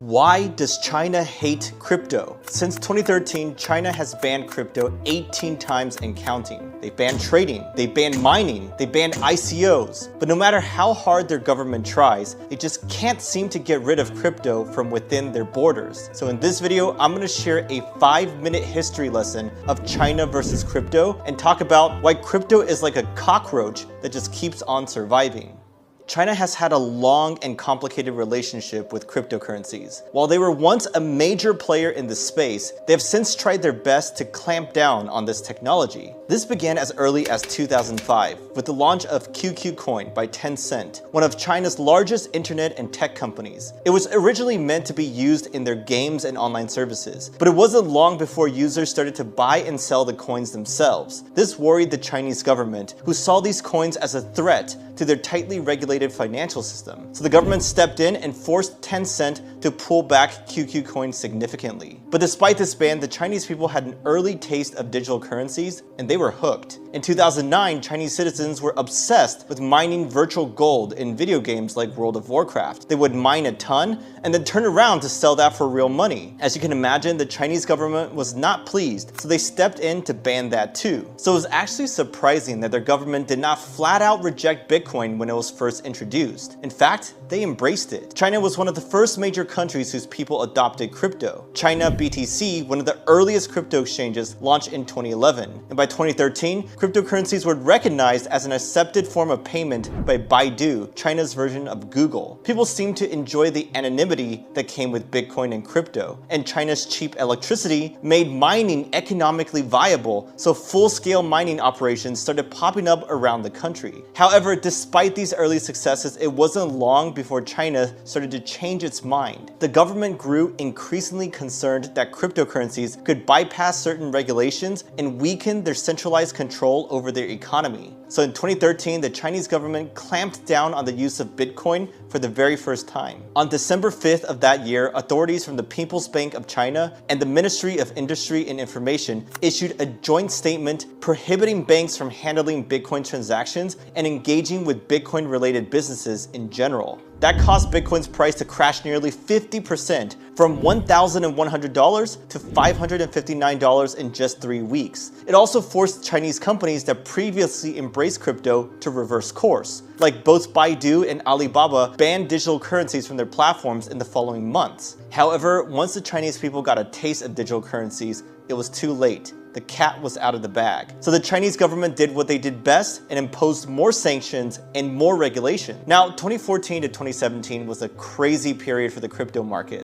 Why does China hate crypto? Since 2013, China has banned crypto 18 times and counting. They banned trading, they banned mining, they banned ICOs. But no matter how hard their government tries, they just can't seem to get rid of crypto from within their borders. So in this video, I'm going to share a 5-minute history lesson of China versus crypto and talk about why crypto is like a cockroach that just keeps on surviving. China has had a long and complicated relationship with cryptocurrencies. While they were once a major player in this space, they have since tried their best to clamp down on this technology. This began as early as 2005 with the launch of QQ Coin by Tencent, one of China's largest internet and tech companies. It was originally meant to be used in their games and online services, but it wasn't long before users started to buy and sell the coins themselves. This worried the Chinese government, who saw these coins as a threat to their tightly regulated financial system. So the government stepped in and forced Tencent to pull back QQ Coin significantly. But despite this ban, the Chinese people had an early taste of digital currencies and they were hooked. In 2009, Chinese citizens were obsessed with mining virtual gold in video games like World of Warcraft. They would mine a ton and then turn around to sell that for real money. As you can imagine, the Chinese government was not pleased, so they stepped in to ban that too. So it was actually surprising that their government did not flat out reject Bitcoin when it was first introduced. In fact, they embraced it. China was one of the first major countries whose people adopted crypto. China BTC, one of the earliest crypto exchanges, launched in 2011. And by 2013, cryptocurrencies were recognized as an accepted form of payment by Baidu, China's version of Google. People seemed to enjoy the anonymity that came with Bitcoin and crypto. And China's cheap electricity made mining economically viable, so full-scale mining operations started popping up around the country. However, despite these early successes, it wasn't long before China started to change its mind. The government grew increasingly concerned that cryptocurrencies could bypass certain regulations and weaken their centralized control over their economy. So in 2013, the Chinese government clamped down on the use of Bitcoin for the very first time. On December 5th of that year, authorities from the People's Bank of China and the Ministry of Industry and Information issued a joint statement prohibiting banks from handling Bitcoin transactions and engaging with Bitcoin-related businesses in general. That caused Bitcoin's price to crash nearly 50% from $1,100 to $559 in just 3 weeks. It also forced Chinese companies that previously embraced crypto to reverse course. Like both Baidu and Alibaba banned digital currencies from their platforms in the following months. However, once the Chinese people got a taste of digital currencies, it was too late. The cat was out of the bag. So the Chinese government did what they did best and imposed more sanctions and more regulation. Now, 2014 to 2017 was a crazy period for the crypto market.